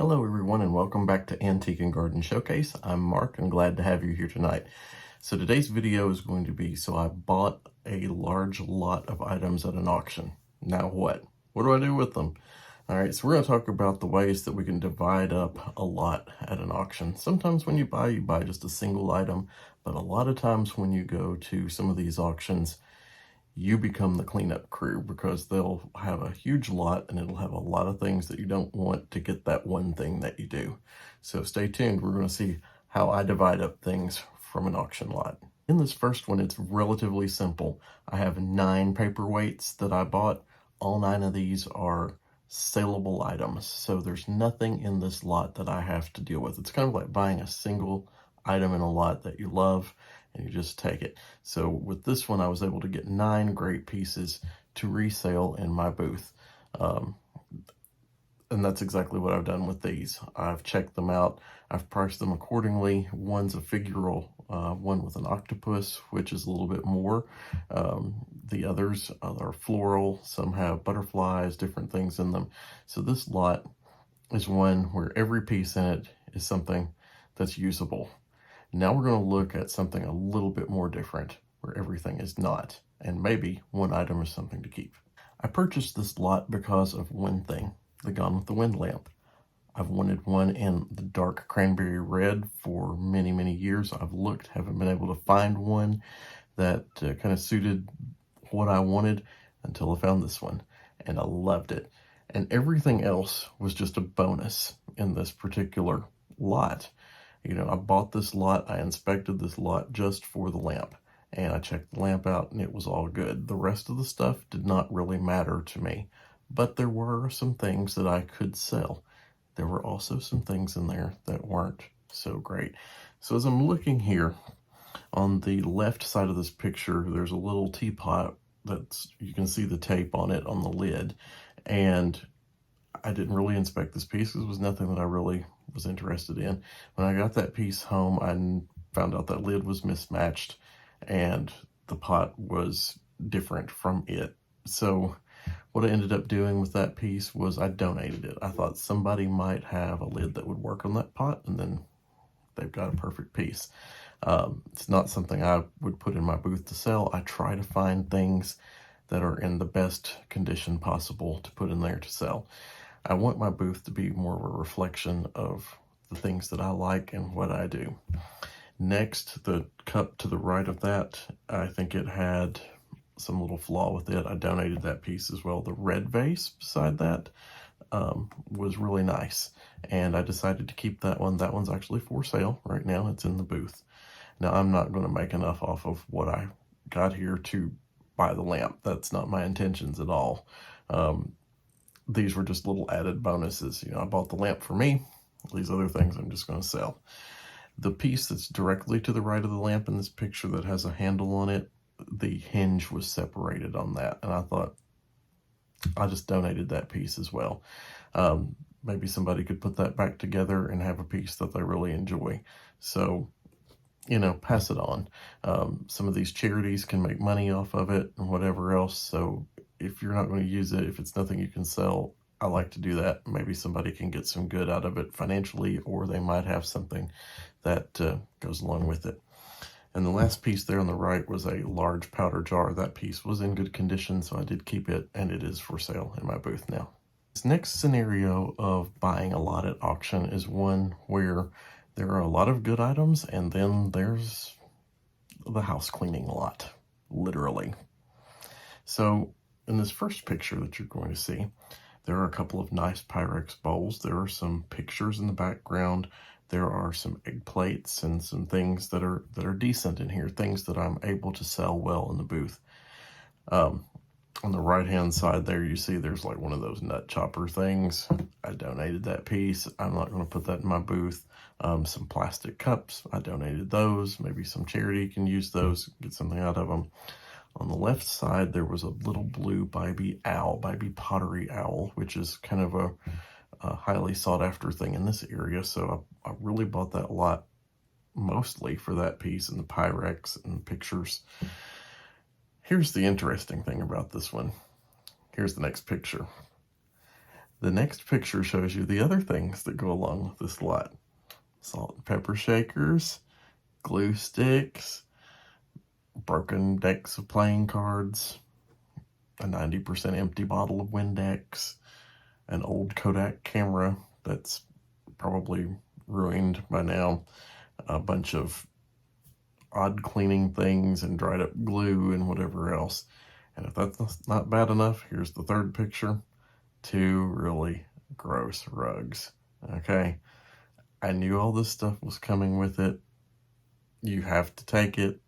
Hello everyone and welcome back to Antique and Garden Showcase. I'm Mark and glad to have you here tonight. So today's video is going to be, I bought a large lot of items at an auction. Now what? What do I do with them? Alright, so we're going to talk about the ways that we can divide up a lot at an auction. Sometimes when you buy just a single item, but a lot of times when you go to some of these auctions, you become the cleanup crew because they'll have a huge lot and it'll have a lot of things that you don't want to get that one thing that you do. So stay tuned. We're going to see how I divide up things from an auction lot. In this first one, it's relatively simple. I have 9 paperweights that I bought. All 9 of these are saleable items. So there's nothing in this lot that I have to deal with. It's kind of like buying a single item in a lot that you love and you just take it. So with this one, I was able to get 9 great pieces to resale in my booth. And that's exactly what I've done with these. I've checked them out. I've priced them accordingly. One's a figural, one with an octopus, which is a little bit more. The others are floral. Some have butterflies, different things in them. So this lot is one where every piece in it is something that's usable. Now we're going to look at something a little bit more different, where everything is not, and maybe one item is something to keep. I purchased this lot because of one thing, the Gone with the Wind lamp. I've wanted one in the dark cranberry red for many, many years. I've looked, haven't been able to find one that kind of suited what I wanted until I found this one, and I loved it. And everything else was just a bonus in this particular lot. You know, I bought this lot, I inspected this lot just for the lamp, and I checked the lamp out and it was all good. The rest of the stuff did not really matter to me, but there were some things that I could sell. There were also some things in there that weren't so great. So as I'm looking here, on the left side of this picture, there's a little teapot you can see the tape on it on the lid, and I didn't really inspect this piece because it was nothing that I really was interested in. When I got that piece home, I found out that lid was mismatched and the pot was different from it. So what I ended up doing with that piece was I donated it. I thought somebody might have a lid that would work on that pot, and then they've got a perfect piece. It's not something I would put in my booth to sell. I try to find things that are in the best condition possible to put in there to sell. I want my booth to be more of a reflection of the things that I like and what I do. Next, the cup to the right of that, I think it had some little flaw with it. I donated that piece as well. The red vase beside that was really nice, and I decided to keep that one. That one's actually for sale right now. It's in the booth. Now, I'm not going to make enough off of what I got here to buy the lamp. That's not my intentions at all. These were just little added bonuses. You know, I bought the lamp for me. These other things I'm just going to sell. The piece that's directly to the right of the lamp in this picture that has a handle on it, the hinge was separated on that. And I thought, I just donated that piece as well. Maybe somebody could put that back together and have a piece that they really enjoy. So, you know, pass it on. Some of these charities can make money off of it and whatever else. So if you're not going to use it, if it's nothing you can sell, I like to do that. Maybe somebody can get some good out of it financially, or they might have something that goes along with it. And the last piece there on the right was a large powder jar. That piece was in good condition, so I did keep it, and it is for sale in my booth now. This next scenario of buying a lot at auction is one where there are a lot of good items, and then there's the house cleaning lot, literally. So in this first picture that you're going to see, there are a couple of nice Pyrex bowls. There are some pictures in the background. There are some egg plates and some things that are decent in here, things that I'm able to sell well in the booth. On the right-hand side there, you see there's like one of those nut chopper things. I donated that piece. I'm not going to put that in my booth. Some plastic cups, I donated those. Maybe some charity can use those, get something out of them. On the left side, there was a little blue Bybee pottery owl, which is kind of a highly sought after thing in this area. So I really bought that a lot, mostly for that piece and the Pyrex and the pictures. Here's the interesting thing about this one. Here's the next picture. The next picture shows you the other things that go along with this lot. Salt and pepper shakers, glue sticks, broken decks of playing cards, a 90% empty bottle of Windex, an old Kodak camera that's probably ruined by now, a bunch of odd cleaning things and dried up glue and whatever else. And if that's not bad enough, here's the third picture. 2 really gross rugs. Okay, I knew all this stuff was coming with it. You have to take it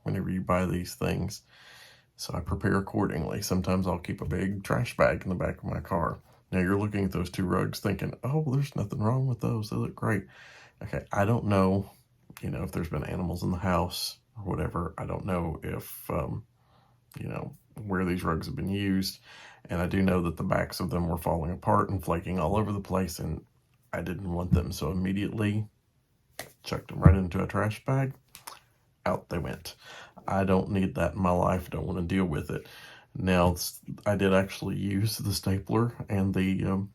whenever you buy these things. So I prepare accordingly. Sometimes I'll keep a big trash bag in the back of my car. Now you're looking at those 2 rugs thinking, oh, there's nothing wrong with those. They look great. Okay, I don't know, if there's been animals in the house or whatever. I don't know if, where these rugs have been used. And I do know that the backs of them were falling apart and flaking all over the place, and I didn't want them. So immediately chucked them right into a trash bag. Out they went. I don't need that in my life. Don't want to deal with it. Now, I did actually use the stapler and the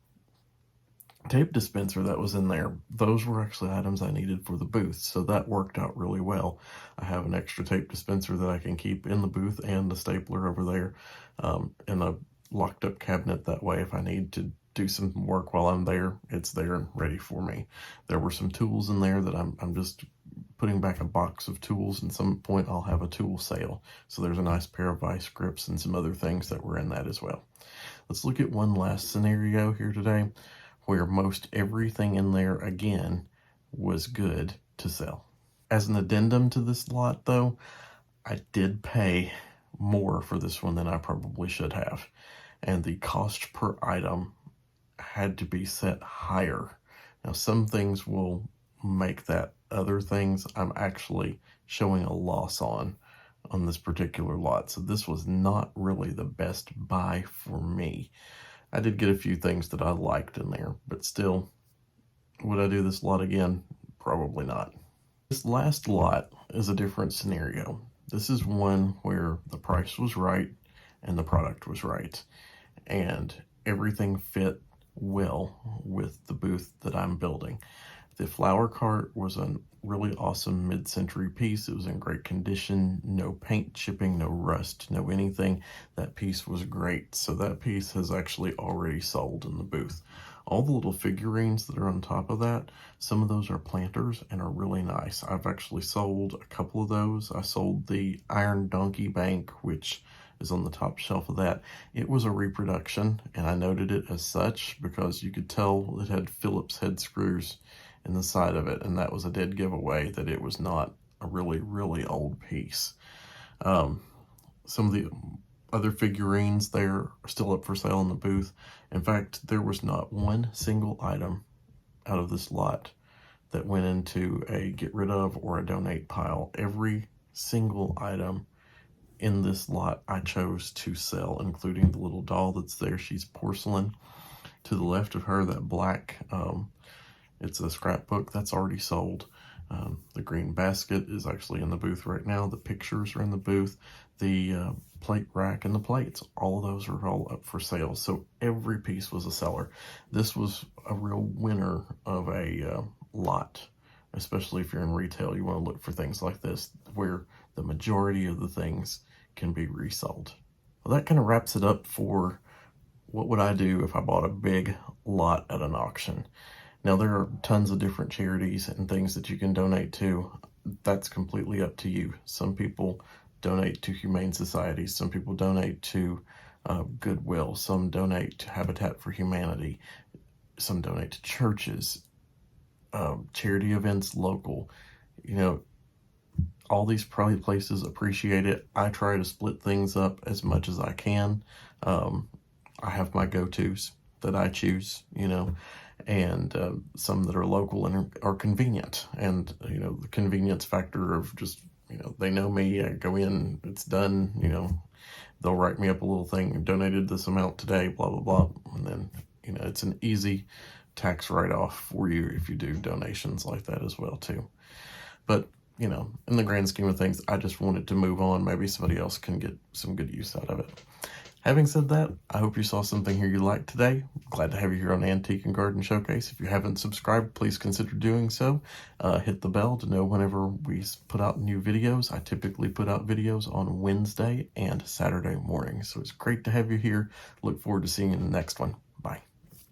tape dispenser that was in there. Those were actually items I needed for the booth, so that worked out really well. I have an extra tape dispenser that I can keep in the booth and the stapler over there in a locked up cabinet. That way, if I need to do some work while I'm there, it's there and ready for me. There were some tools in there that I'm just putting back a box of tools, and some point I'll have a tool sale. So there's a nice pair of vice grips and some other things that were in that as well. Let's look at one last scenario here today where most everything in there again was good to sell. As an addendum to this lot though, I did pay more for this one than I probably should have. And the cost per item had to be set higher. Now some things will make that. Other things I'm actually showing a loss on this particular lot. So this was not really the best buy for me. I did get a few things that I liked in there, but still, would I do this lot again? Probably not. This last lot is a different scenario. This is one where the price was right and the product was right, and everything fit well with the booth that I'm building. The flower cart was a really awesome mid-century piece. It was in great condition, no paint chipping, no rust, no anything. That piece was great. So that piece has actually already sold in the booth. All the little figurines that are on top of that, some of those are planters and are really nice. I've actually sold a couple of those. I sold the Iron Donkey Bank, which is on the top shelf of that. It was a reproduction, and I noted it as such because you could tell it had Phillips head screws in the side of it, and that was a dead giveaway that it was not a really, really old piece. Some of the other figurines there are still up for sale in the booth. In fact, there was not one single item out of this lot that went into a get rid of or a donate pile. Every single item in this lot I chose to sell, including the little doll that's there. She's porcelain. To the left of her, that black it's a scrapbook that's already sold. The green basket is actually in the booth right now. The pictures are in the booth. The plate rack and the plates, all of those are all up for sale. So every piece was a seller. This was a real winner of a lot, especially if you're in retail. You want to look for things like this where the majority of the things can be resold. Well, that kind of wraps it up for what would I do if I bought a big lot at an auction. Now, there are tons of different charities and things that you can donate to. That's completely up to you. Some people donate to humane societies. Some people donate to Goodwill. Some donate to Habitat for Humanity. Some donate to churches, charity events, local. All these probably places appreciate it. I try to split things up as much as I can. I have my go-tos that I choose, and some that are local and are convenient. And, the convenience factor of just, they know me, I go in, it's done, they'll write me up a little thing, donated this amount today, blah, blah, blah. And then, it's an easy tax write-off for you if you do donations like that as well, too. But, in the grand scheme of things, I just wanted to move on. Maybe somebody else can get some good use out of it. Having said that, I hope you saw something here you liked today. Glad to have you here on Antique and Garden Showcase. If you haven't subscribed, please consider doing so. Hit the bell to know whenever we put out new videos. I typically put out videos on Wednesday and Saturday mornings. So it's great to have you here. Look forward to seeing you in the next one.